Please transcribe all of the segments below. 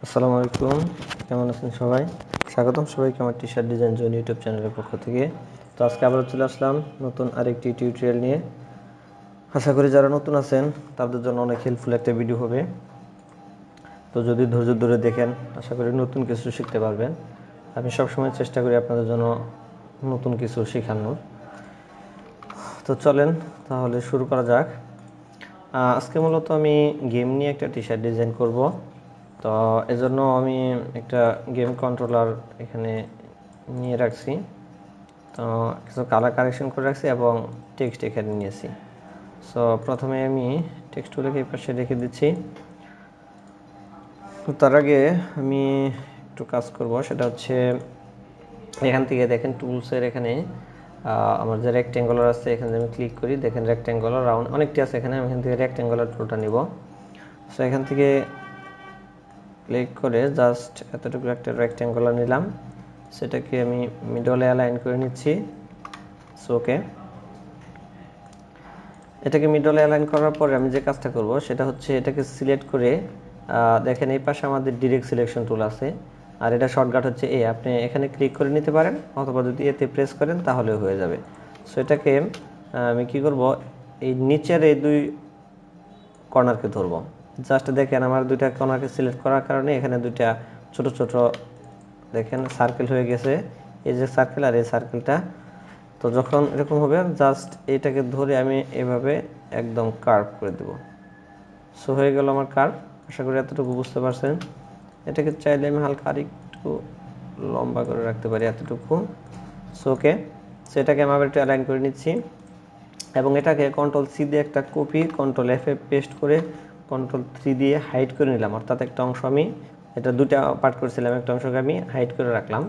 আসসালামু আলাইকুম, কেমন আছেন সবাই? স্বাগতম সবাইকে আমার T shirt design zone YouTube চ্যানেলের পক্ষ থেকে। তো আজকে আবার চলে আসলাম নতুন আরেকটি টিউটোরিয়াল নিয়ে। আশা করি যারা নতুন আছেন তাদের জন্য অনেক হেল্পফুল একটা ভিডিও হবে। তো যদি ধৈর্য ধরে দেখেন আশা করি নতুন কিছু শিখতে পারবেন। আমি সবসময় চেষ্টা করি আপনাদের জন্য নতুন কিছু শেখানোর। তো চলেন তাহলে শুরু করা যাক। আজকে মূলত আমি গেম নিয়ে একটা টি শার্ট ডিজাইন করব। তো এজন্য আমি একটা গেম কন্ট্রোলার এখানে নিয়ে রাখছি। তো কিছু কালার কারেকশন করে রাখছি এবং টেক্সট এখানে নিয়েছি। সো প্রথমে আমি টেক্সটগুলোকে এই পাশে রেখে দিচ্ছি। তো তার আগে আমি একটু কাজ করব, সেটা হচ্ছে এখান থেকে দেখেন টুলসের এখানে আমার যে রেক্ট্যাঙ্গুলার আছে এখানে আমি ক্লিক করি, দেখেন রেক্ট্যাঙ্গুলার রাউন্ড অনেকটি আছে এখানে। আমি এখান থেকে রেক্ট্যাঙ্গুলার টুলটা নিব। সো এখান থেকে ক্লিক করে জাস্ট এতটুকু একটা রেক্ট্যাঙ্গুলার নিলাম, সেটাকে আমি মিডলে অ্যালাইন করে নিচ্ছি। সো ওকে, এটাকে মিডলে অ্যালাইন করার পরে আমি যে কাজটা করব সেটা হচ্ছে এটাকে সিলেক্ট করে দেখেন এই পাশে আমাদের ডিরেক্ট সিলেকশন টুল আছে, আর এটা শর্টকাট হচ্ছে এ। আপনি এখানে ক্লিক করে নিতে পারেন অথবা যদি এতে প্রেস করেন তাহলেও হয়ে যাবে। সো এটাকে আমি কি করব, এই নিচের এই দুই কর্নারকে ধরবো। জাস্ট দেখেন আমার দুইটা কর্নারকে সিলেক্ট করার কারণে এখানে দুইটা ছোট ছোট দেখেন সার্কেল হয়ে গেছে, এই যে সার্কেল আর এই সার্কেলটা। তো যখন এরকম হবে জাস্ট এটাকে ধরে আমি এভাবে একদম কার্ভ করে দেব। সো হয়ে গেল আমার কার্ভ। আশা করি এতটুকু বুঝতে পারছেন। এটাকে চাইলে আমি হালকা আরেকটু লম্বা করে রাখতে পারি এতটুকু। সো ওকে, সেটাকে আমি আবার একটু অ্যালাইন করে নিচ্ছি এবং এটাকে কন্ট্রোল সি দিয়ে একটা কপি, কন্ট্রোল এফ এ পেস্ট করে কন্ট্রোল 3 দিয়ে হাইড করে নিলাম। অর্থাৎ একটা অংশ আমি, এটা দুটা পার্ট করেছিলাম, একটা অংশকে আমি হাইড করে রাখলাম,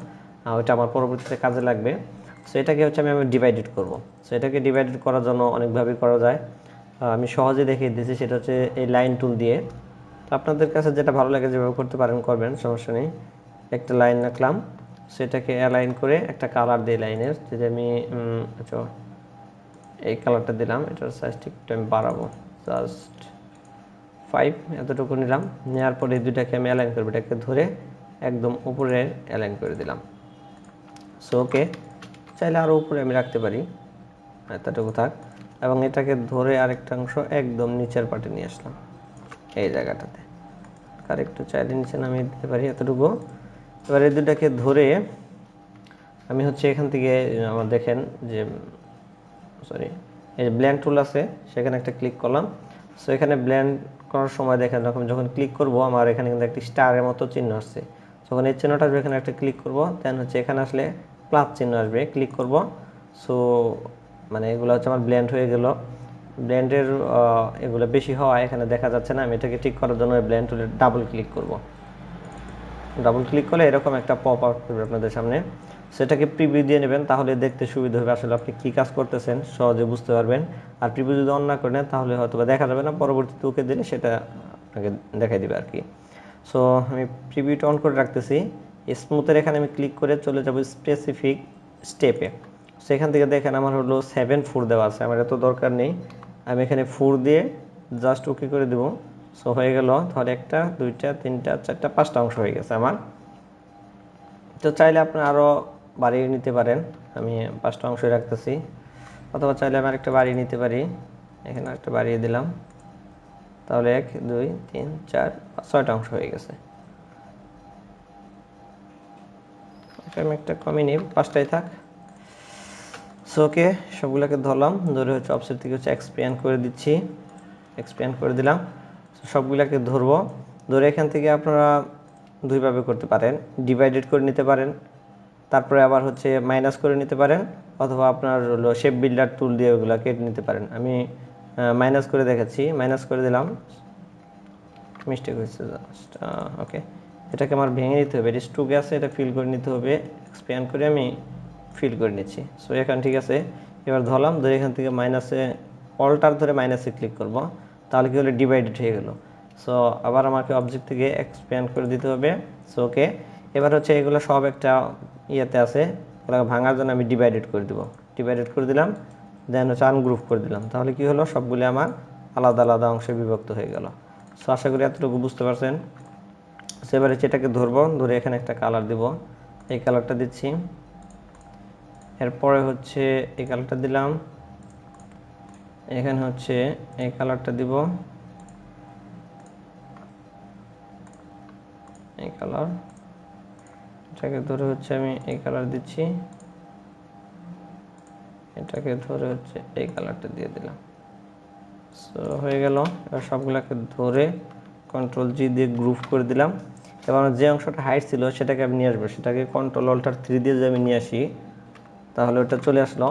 ওইটা আমার পরবর্তীতে কাজে লাগবে। সো এটাকে হচ্ছে আমি ডিভাইডেড করব। সো এটাকে ডিভাইডেড করার জন্য অনেকভাবেই করা যায়, আমি সহজে দেখিয়ে দিয়েছি, সেটা হচ্ছে এই লাইন টুল দিয়ে। তো আপনাদের কাছে যেটা ভালো লাগে যেভাবে করতে পারেন করবেন, সমস্যা নেই। একটা লাইন রাখলাম, সেটাকে অ্যালাইন করে একটা কালার দিই লাইনের, যদি আমি আচ্ছা এই কালারটা দিলাম, এটার সাইজটা একটু আমি বাড়াবো, জাস্ট 5 এতটুকু নিলাম। নেওয়ার পরে এই দুইটাকে আমি অ্যালাইন করবো, এটাকে ধরে একদম উপরে অ্যালাইন করে দিলাম। সো ওকে, চাইলে আরও উপরে আমি রাখতে পারি, এতটুকু থাক। এবং এটাকে ধরে আরেকটা অংশ একদম নিচের পাটে নিয়ে আসলাম এই জায়গাটাতে, আর একটু চাইলে নিচে নামিয়ে দিতে পারি এতটুকু। এবার এই দুটাকে ধরে আমি হচ্ছে এখান থেকে আমার দেখেন যে সরি এই যে ব্লেন্ড টুল আছে সেখানে একটা ক্লিক করলাম। সো এখানে ব্লেন্ড করার সময় দেখেন যখন ক্লিক করব আমার এখানে কিন্তু একটি স্টারের মতো চিহ্ন আসছে। যখন এই চিহ্নটা আসবে এখানে একটা ক্লিক করব, দেন হচ্ছে এখানে আসলে প্লাস চিহ্ন আসবে, ক্লিক করব। সো মানে এগুলো হচ্ছে আমার ব্লেন্ড হয়ে গেল। ব্লেন্ডের এগুলো বেশি হওয়া এখানে দেখা যাচ্ছে না, আমি এটাকে ঠিক করার জন্য ব্লেন্ড টুলে ডাবল ক্লিক করব। ডাবল ক্লিক করলে এরকম একটা পপ আউট করবে আপনাদের সামনে, সেটাকে প্রিভিউ দিয়ে নেবেন, তাহলে দেখতে সুবিধা হবে, আসলে আপনি কী কাজ করতেছেন সহজে বুঝতে পারবেন। আর প্রিভিউ যদি অন না করেন তাহলে হয়তো দেখা যাবে না, পরবর্তীতে ওকে দিলে সেটা আপনাকে দেখাই দেবে আর কি। সো আমি প্রিভিউটা অন করে রাখতেছি। স্মুথের এখানে আমি ক্লিক করে চলে যাব স্পেসিফিক স্টেপে। সেখান থেকে দেখেন আমার হলো 7 4 দেওয়া আছে, আমার এত দরকার নেই, আমি এখানে 4 দিয়ে জাস্ট ওকে করে দেবো। সো হয়ে গেল, তাহলে একটা দুইটা তিনটা চারটা পাঁচটা অংশ হয়ে গেছে আমার। তো চাইলে আপনারা আরও বাড়িয়ে নিতে পারেন, আমি 5টা অংশ রাখতেছি, অথবা চাইলে আমি আরেকটা বাড়িয়ে নিতে পারি, এখানে একটা বাড়িয়ে দিলাম, তাহলে 1 2 3 4 6টা অংশ হয়ে গেছে। আমি একটা কমিয়ে নিই, 5টাই থাক। সো ওকে, সবগুলোকে ধরলাম, ধরে হচ্ছে অফসেট থেকে হচ্ছে এক্সপ্যান্ড করে দিচ্ছি, এক্সপ্যান্ড করে দিলাম। সবগুলোকে ধরবো, ধরে এখান থেকে আপনারা দুইভাবে করতে পারেন, ডিভাইডেড করে নিতে পারেন, তারপরে আবার হচ্ছে মাইনাস করে নিতে পারেন, অথবা আপনার হলো শেপ বিল্ডার টুল দিয়ে ওগুলো কেটে নিতে পারেন। আমি মাইনাস করে দেখাচ্ছি, মাইনাস করে দিলাম, মিস্টেক হয়েছে জাস্ট। ওকে, এটাকে আমার ভেঙে নিতে হবে, এটা স্ট্রোক আছে, এটা ফিল করে নিতে হবে, এক্সপ্যান্ড করে আমি ফিল করে নিচ্ছি। সো এখন ঠিক আছে, এবার ধরলাম, ধরে এখান থেকে মাইনাসে অল্টার ধরে মাইনাসে ক্লিক করব, তাহলে কি হলো ডিভাইডেড হয়ে গেল। সো আবার আমাকে অবজেক্ট থেকে এক্সপ্যান্ড করে দিতে হবে। সো ওকে, এবার হচ্ছে এগুলো সব একটা ইয়েতে আছে, এগুলো ভাঙার জন্য আমি ডিভাইডেড করে দেবো, ডিভাইডেড করে দিলাম, দেন হচ্ছে আনগ্রুপ করে দিলাম, তাহলে কি হলো সবগুলি আমার আলাদা আলাদা অংশে বিভক্ত হয়ে গেল। সো আশা করি এতটুকু বুঝতে পারছেন। এবার হচ্ছে এটাকে ধরবো, ধরে এখানে একটা কালার দিব, এই কালারটা দিচ্ছি। এরপরে হচ্ছে এই কালারটা দিলাম, এখানে হচ্ছে এই কালারটা দিব, এই কালার, এটাকে ধরে হচ্ছে আমি এই কালার দিচ্ছি, এটাকে ধরে হচ্ছে এই কালারটা দিয়ে দিলাম। সো হয়ে গেল। এবার সবগুলোকে ধরে কন্ট্রোল জি দিয়ে গ্রুপ করে দিলাম। এবার যে অংশটা হাইট ছিল সেটাকে আমি নিয়ে আসবো, সেটাকে কন্ট্রোল অল্টার 3 দিয়ে যদি আমি নিয়ে আসি তাহলে ওটা চলে আসলো।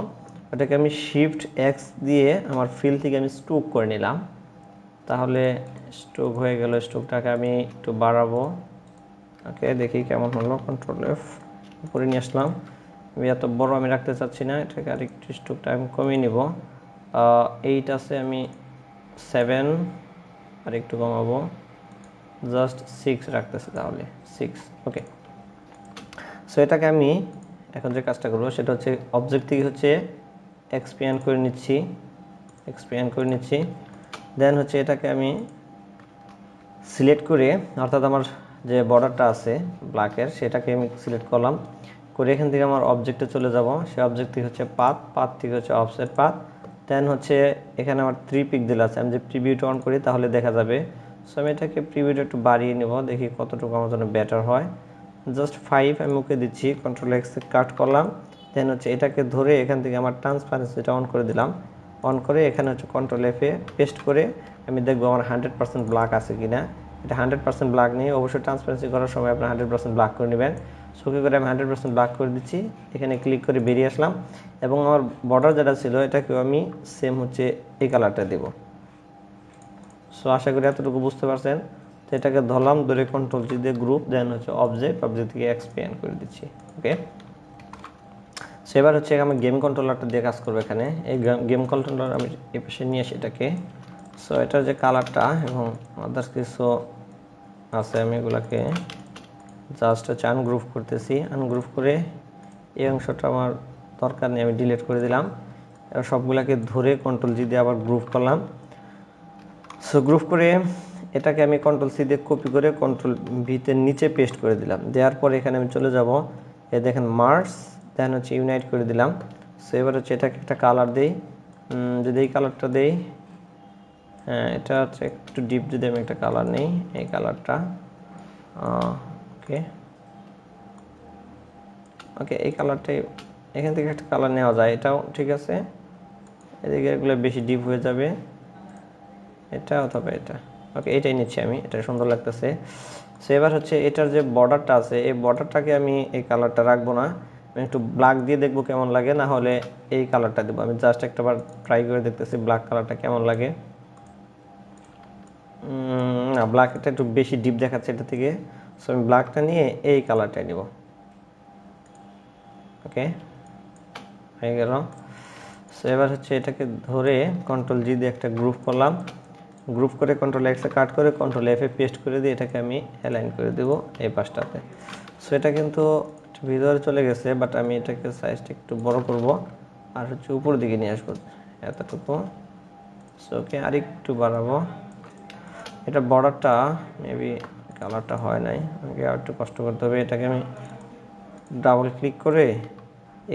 ওটাকে আমি শিফট এক্স দিয়ে আমার ফিল থেকে আমি স্ট্রোক করে নিলাম, তাহলে স্ট্রোক হয়ে গেল। স্ট্রোকটাকে আমি একটু বাড়াবো, ওকে, দেখি কেমন হলো। কন্ট্রোল এফ উপরে নিয়ে আসলাম। আমি এত বড় আমি রাখতে চাচ্ছি না, এটাকে আরেকটু স্ট্রোকটা আমি কমিয়ে নিব। 8 আছে, আমি 7 আর একটু কমাবো, জাস্ট 6 রাখতেছি, তাহলে 6। ওকে, সো এটাকে আমি এখন যে কাজটা করবো সেটা হচ্ছে অবজেক্ট থেকে হচ্ছে এক্সপ্যান্ড করে নিচ্ছি, দেন হচ্ছে এটাকে আমি সিলেক্ট করে, অর্থাৎ আমার যে বর্ডারটা আছে ব্ল্যাকের সেটাকে আমি সিলেক্ট করলাম, করে এখান থেকে আমার অবজেক্টে চলে যাব। সেই অবজেক্ট থেকে হচ্ছে পাথ থেকে হচ্ছে অফসেট পাথ, দেন হচ্ছে এখানে আমার 3 পিক্সেল আছে, আমি যে প্রিভিউটা অন করি তাহলে দেখা যাবে। সো আমি এটাকে প্রিভিউটা একটু বাড়িয়ে নেব, দেখি কতটুকু আমার জন্য বেটার হয়। জাস্ট 5 আমি ওকে দিচ্ছি, কন্ট্রোল এক্স কাট করলাম, দেন হচ্ছে এটাকে ধরে এখান থেকে আমার ট্রান্সপারেন্সিটা অন করে দিলাম, অন করে এখানে হচ্ছে কন্ট্রোল এফে পেস্ট করে আমি দেখবো আমার 100% ব্ল্যাক আছে কিনা। এটা 100% ব্ল্যাক নেই, অবশ্যই ট্রান্সপারেন্সি করার সময় আপনার 100% ব্ল্যাক করে নেবেন। সুখী করে আমি 100% ব্ল্যাক করে দিচ্ছি, এখানে ক্লিক করে বেরিয়ে আসলাম। এবং আমার বর্ডার যেটা ছিল এটাকেও আমি সেম হচ্ছে এই কালারটা দেব। সো আশা করি এতটুকু বুঝতে পারছেন। তো এটাকে ধরলাম, ধরে কন্ট্রোল জি দিয়ে গ্রুপ, দেন হচ্ছে অবজেক্ট থেকে এক্সপ্যান্ড করে দিচ্ছি। ওকে, সো এবার হচ্ছে আমি গেম কন্ট্রোলারটা দিয়ে কাজ করবো। এখানে এই গেম কন্ট্রোলার আমি এই পাশে নিয়ে আসি এটাকে। সো এটার যে কালারটা এবং আদার্স কিছু আছে, আমি এগুলাকে জাস্ট হচ্ছে আনগ্রুপ করতেছি, আনগ্রুপ করে এই অংশটা আমার দরকার নেই, আমি ডিলিট করে দিলাম। এবার সবগুলোকে ধরে কন্ট্রোল জি দিয়ে আবার গ্রুপ করলাম। সো গ্রুপ করে এটাকে আমি কন্ট্রোল সি দিয়ে কপি করে কন্ট্রোল ভিতে নিচে পেস্ট করে দিলাম, দেওয়ার পরে এখানে আমি চলে যাব, এ দেখেন মার্স, দেন হচ্ছে ইউনাইট করে দিলাম। সো এবার হচ্ছে এটাকে একটা কালার দিই, যদি এই কালারটা দেই, হ্যাঁ এটা হচ্ছে একটু ডিপ, যদি আমি একটা কালার নিই, এই কালারটা, ওকে ওকে, এই কালারটাই, এখান থেকে একটা কালার নেওয়া যায়, এটাও ঠিক আছে। এদিকে এগুলো বেশি ডিপ হয়ে যাবে, এটা অথবা এটা। ওকে, এটাই নিচ্ছি আমি, এটা সুন্দর লাগতেছে। সো এবার হচ্ছে এটার যে বর্ডারটা আছে এই বর্ডারটাকে আমি এই কালারটা রাখবো না, আমি একটু ব্ল্যাক দিয়ে দেখবো কেমন লাগে, না হলে এই কালারটা দেবো। আমি জাস্ট একটাবার ট্রাই করে দেখতেছি ব্ল্যাক কালারটা কেমন লাগে। না, ব্ল্যাকটা একটু বেশি ডিপ দেখাচ্ছে এটা থেকে, সো আমি ব্ল্যাকটা নিয়ে এই কালারটাই নেব। ওকে, হয়ে গেল। সো এবার হচ্ছে এটাকে ধরে কন্ট্রোল জি দিয়ে একটা গ্রুপ করলাম, গ্রুপ করে কন্ট্রোল এক্সে কাট করে কন্ট্রোল এফে পেস্ট করে দিয়ে এটাকে আমি অ্যালাইন করে দেবো এই পাশটাতে। সো এটা কিন্তু ভিতরে চলে গেছে, বাট আমি এটাকে সাইজটা একটু বড় করব আর হচ্ছে উপর দিকে নিয়ে আসবো এতটুকু। সো ওকে, আর একটু বাড়াবো। এটা বর্ডারটা মেবি কালারটা হয় নাই, আমাকে আর একটু কষ্ট করতে হবে। এটাকে আমি ডাবল ক্লিক করে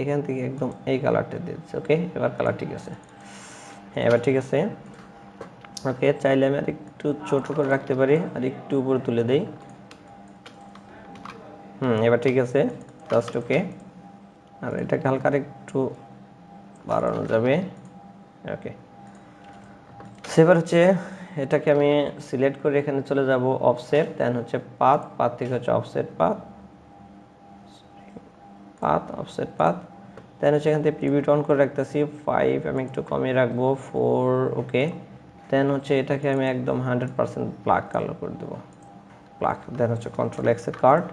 এখান থেকে একদম এই কালারটা দিচ্ছি। ওকে, এবার কালার ঠিক আছে, হ্যাঁ এবার ঠিক আছে। ওকে, চাইলে আমি আর একটু ছোট করে রাখতে পারি, আর একটু উপরে তুলে দেই। এবার ঠিক আছে, জাস্ট ওকে। আর এটাকে হালকা একটু বাড়ানো যাবে। ওকে, সেবার হচ্ছে এটাকে আমি সিলেক্ট করে এখানে চলে যাব অফসেট, দেন হচ্ছে পাথ থেকে হচ্ছে অফসেট অফসেট পাথ, দেন হচ্ছে এখান থেকে প্রিভিউ অন করে রাখতেছি 5, আমি একটু কমিয়ে রাখবো 4। ওকে, দেন হচ্ছে এটাকে আমি একদম 100% ব্ল্যাক কালার করে দেবো, ব্ল্যাক। দেন হচ্ছে কন্ট্রোল এক্সে কার্ড,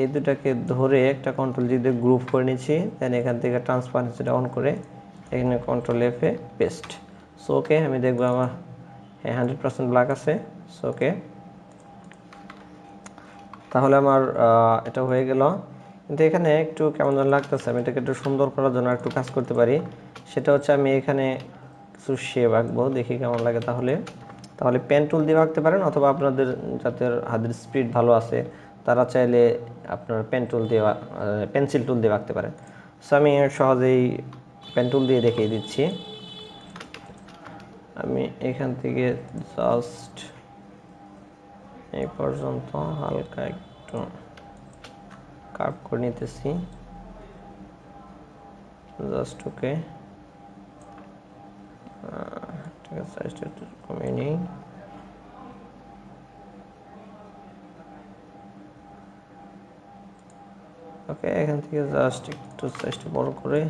এই দুটাকে ধরে একটা কন্ট্রোল জি দিয়ে গ্রুপ করে নিচ্ছি, দেন এখান থেকে ট্রান্সপারেন্সিটা অন করে এখানে কন্ট্রোল এফে পেস্ট। সো ওকে, আমি দেখবো আমার হ্যাঁ 100% ব্ল্যাক আছে। সো ওকে, তাহলে আমার এটা হয়ে গেল। কিন্তু এখানে একটু কেমন যেন লাগতেছে, আমি এটাকে একটু সুন্দর করার জন্য একটু কাজ করতে পারি। সেটা হচ্ছে আমি এখানে কিছু শেপ আঁকবো, দেখি কেমন লাগে। তাহলে তাহলে পেন টুল দিয়ে আঁকতে পারেন, অথবা আপনাদের যাদের হাতের স্পিড ভালো আছে তারা চাইলে আপনার পেন্সিল টুল দিয়ে আঁকতে পারেন। সো আমি সহজেই পেন টুল দিয়ে দেখিয়ে দিচ্ছি। আমি এখান থেকে জাস্ট এই পর্যন্ত হালকা একটু কার্ভ করে নিতেছি, জাস্ট ওকে। ঠিক আছে, সাইজটা একটু কমিয়ে নিই। ওকে, এখান থেকে জাস্ট একটু সাইজটা বড় করে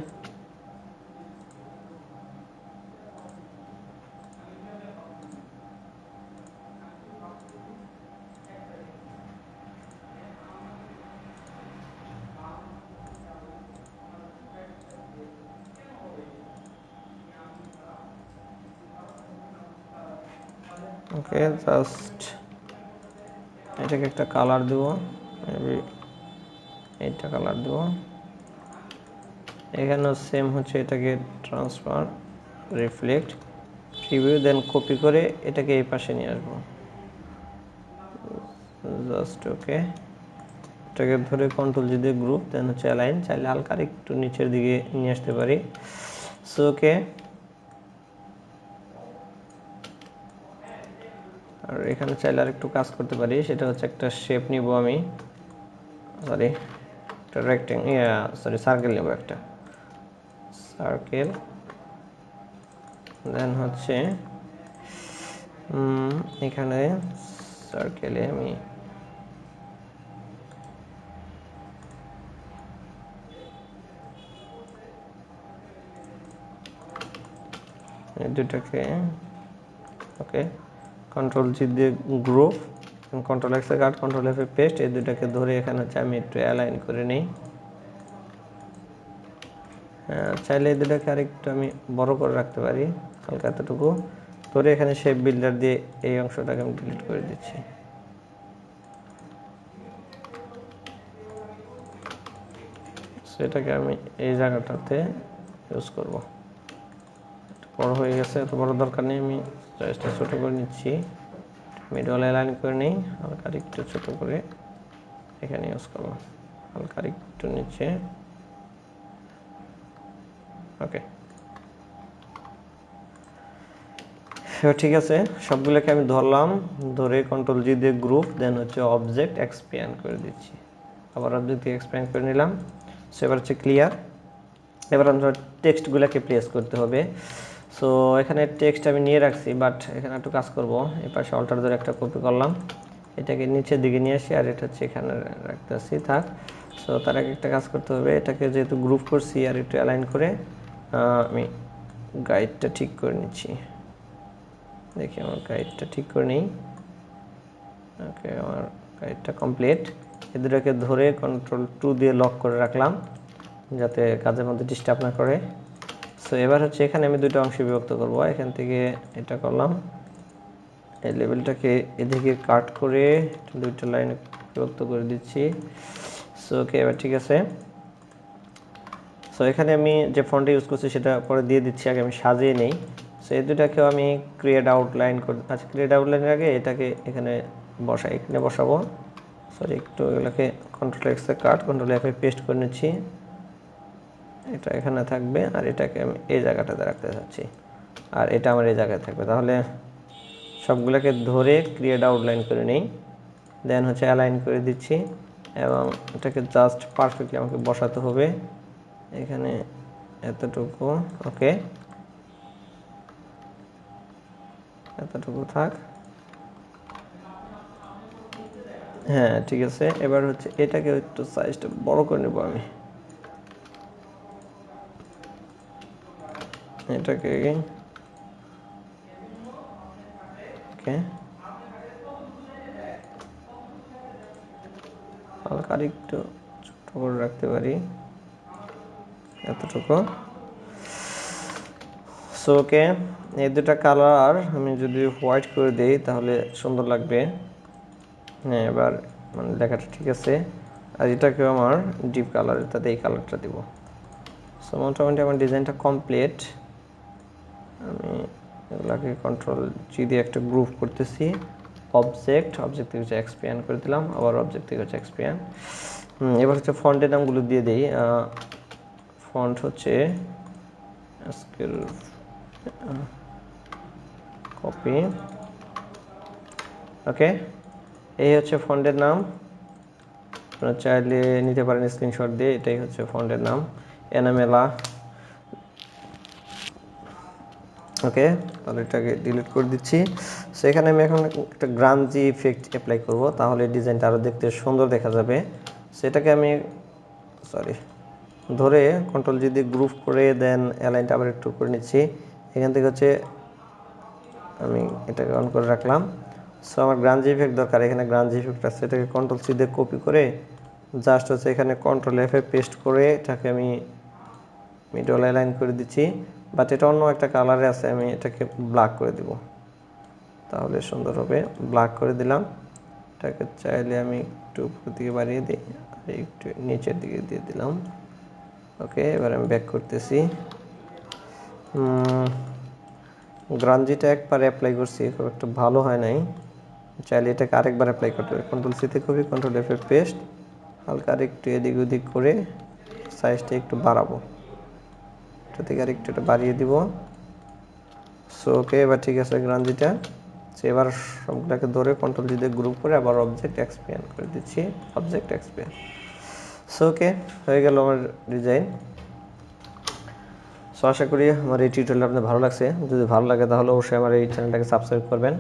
ওকে, জাস্ট এটাকে একটা কালার দেব, মেবি এইটা কালার দেব। এখানেও সেম হচ্ছে, এটাকে ট্রান্সফার, রিফ্লেক্ট, প্রিভিউ, দেন কপি করে এটাকে এই পাশে নিয়ে আসবো, জাস্ট ওকে। এটাকে ধরে কন্ট্রোল জি দিয়ে গ্রুপ, দেন হচ্ছে অ্যালাইন, চাইলে হালকা একটু নিচের দিকে নিয়ে আসতে পারি। সো ওকে, আর এখানে চাইলে আর একটু কাজ করতে পারি, সেটা হচ্ছে একটা শেপ নিব আমি, সরি একটা সার্কেল নেব, একটা সার্কেল। দেন হচ্ছে এখানে সার্কেলে আমি দুটাকে ওকে, কন্ট্রোল জি দিয়ে গ্রুপ, কন্ট্রোল এক্সে কাট, কন্ট্রোল এফে পেস্ট, এই দুটাকে ধরে এখানে হচ্ছে আমি একটু অ্যালাইন করে নিই। চাইলে এই দুটাকে আরেকটু আমি বড় করে রাখতে পারি, হালকা এতটুকু ধরে এখানে শেপ বিল্ডার দিয়ে এই অংশটাকে আমি ডিলিট করে দিচ্ছি। সেটাকে আমি এই জায়গাটাতে ইউজ করব। বড় হয়ে গেছে, এত বড় দরকার নেই, আমি সাইজটা ছোটো করে নিচ্ছি, মিডল অ্যালাইন করে নিই, হালকা একটু ছোটো করে এখানে ইউজ করব, হালকা একটু নিচে। ওকে, ঠিক আছে, সবগুলোকে আমি ধরলাম, ধরে কন্ট্রোল জি দিয়ে গ্রুপ, দেন হচ্ছে অবজেক্ট এক্সপ্যান্ড করে দিচ্ছি, আবার অবজেক্ট দিয়ে এক্সপ্যান্ড করে নিলাম। সো এবার হচ্ছে ক্লিয়ার। এবার আমরা টেক্সটগুলোকে প্লেস করতে হবে। সো এখানে টেক্সট আমি নিয়ে রাখছি, বাট এখানে একটু কাজ করব, এই পাশে অল্টার ধরে একটা কপি করলাম, এটাকে নিচের দিকে নিয়ে আসি, আর এটা হচ্ছে এখানে রাখতেছি, থাক। সো তার আগে একটা কাজ করতে হবে, এটাকে যেহেতু গ্রুপ করছি আর একটু অ্যালাইন করে আমি গাইডটা ঠিক করে নিচ্ছি। দেখি আমার গাইডটা ঠিক করে নিই। ওকে, আমার গাইডটা কমপ্লিট। এ দুটোকে ধরে কন্ট্রোল 2 দিয়ে লক করে রাখলাম, যাতে কাজের মধ্যে ডিস্টার্ব না করে। সো এবার হচ্ছে এখানে আমি দুটো অংশে বিভক্ত করব, এখান থেকে এটা করলাম, এই লেভেলটাকে এদিকে কাট করে দুইটা লাইনে বিভক্ত করে দিচ্ছি। সো ওকে, এবার ঠিক আছে। সো এখানে আমি যে ফন্টটা ইউজ করছি সেটা পরে দিয়ে দিচ্ছি, আগে আমি সাজিয়ে নেই। সো এই দুটাকেও আমি ক্রিয়েট আউটলাইন করে, আচ্ছা ক্রিয়েট আউটলাইনের আগে এটাকে এখানে বসাই, এখানে বসাবো, সরি একটু এগুলোকে কন্ট্রোল এক্সে কাট, কন্ট্রোল এফে পেস্ট করে নিচ্ছি, এটা এখানে থাকবে, আর এটাকে আমি এই জায়গাটাতে রাখতে চাচ্ছি, আর এটা আমার এই জায়গায় থাকবে। তাহলে সবগুলোকে ধরে ক্রিয়েট আউটলাইন করে নেই, দেন হচ্ছে অ্যালাইন করে দিচ্ছি, এবং এটাকে জাস্ট পারফেক্টলি আমাকে বসাতে হবে এখানে এতটুকু। ওকে, এতটুকু থাক, হ্যাঁ ঠিক আছে। এবার হচ্ছে এটাকে একটু সাইজটা বড় করে নেব আমি, এটাকে ওকে হালকা একটু ছোট করে রাখতে পারি, এতটুকু। সো ওকে, এই দুটা কালার আমি যদি হোয়াইট করে দিই তাহলে সুন্দর লাগবে। হ্যাঁ, এবার মানে লেখাটা ঠিক আছে, আর এটাকেও আমার ডিপ কালার, তাতে এই কালারটা দেবো। সো মোটামুটি আমার ডিজাইনটা কমপ্লিট। আমি এগুলাকে কন্ট্রোল জি দিয়ে একটা গ্রুপ করতেছি। অবজেক্ট থেকে হচ্ছে এক্সপ্যান্ড করে দিলাম, আবার অবজেক্ট থেকে হচ্ছে এক্সপ্যান্ড। এবার হচ্ছে ফন্টের নামগুলো দিয়ে দিই। ফন্ট হচ্ছে স্কেল কপি। ওকে, এই হচ্ছে ফন্টের নাম। আপনারা চাইলে নিতে পারেন স্ক্রিনশট দিয়ে। এটাই হচ্ছে ফন্টের নাম, এনামেলা। ওকে, তাহলে এটাকে ডিলিট করে দিচ্ছি। সো এখানে আমি এখন একটা গ্রাঞ্জি ইফেক্ট অ্যাপ্লাই করব, তাহলে ডিজাইনটা আরও দেখতে সুন্দর দেখা যাবে। সেটাকে আমি ধরে কন্ট্রোল জি দিয়ে গ্রুপ করে দেন অ্যালাইনটা আবার একটু করে নিচ্ছি। এখান থেকে হচ্ছে আমি এটাকে অন করে রাখলাম। সো আমার গ্রাঞ্জি ইফেক্ট দরকার, এখানে গ্রাঞ্জি ইফেক্ট আছে, এটাকে কন্ট্রোল সি দিয়ে কপি করে জাস্ট হচ্ছে এখানে কন্ট্রোল এফ এ পেস্ট করে এটাকে আমি মিডল অ্যালাইন করে দিচ্ছি। বাট এটা অন্য একটা কালারে আছে, আমি এটাকে ব্ল্যাক করে দিব, তাহলে সুন্দর হবে। ব্ল্যাক করে দিলাম। এটাকে চাইলে আমি একটু উপর দিকে বাড়িয়ে দিই, একটু নিচের দিকে দিয়ে দিলাম। ওকে, এবার আমি ব্যাক করতেছি। গ্রাঞ্জিটা একবার অ্যাপ্লাই করছি, খুব একটা ভালো হয় নাই। চাইলে এটাকে আরেকবার অ্যাপ্লাই করতে হবে। কন্ট্রোল সিতে কপি, কন্ট্রোল এফ এ পেস্ট, হালকা আরেকটু এদিক ওদিক করে সাইজটা একটু বাড়াবো, এটা থেকে আরেকটু এটা বাড়িয়ে দিব। সো ওকে, এবার ঠিক আছে গ্রাঞ্জিটা। সো এবার সবগুলোকে ধরে কন্ট্রোল জি দিয়ে গ্রুপ করে আবার অবজেক্ট এক্সপ্যান্ড করে দিচ্ছি, অবজেক্ট এক্সপ্যান্ড। সো ওকে, হয়ে গেল আমার ডিজাইন। সো আশা করি আমার এই টিউটোরিয়ালটা আপনাদের ভালো লাগছে। যদি ভালো লাগে তাহলে অবশ্যই আমার এই চ্যানেলটাকে সাবস্ক্রাইব করবেন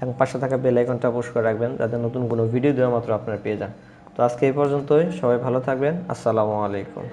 এবং পাশে থাকা বেল আইকনটা পুশ করে রাখবেন, যাতে নতুন কোনো ভিডিও দেওয়া মাত্র আপনারা পেয়ে যান। তো আজকে এই পর্যন্তই, সবাই ভালো থাকবেন। আসসালামু আলাইকুম।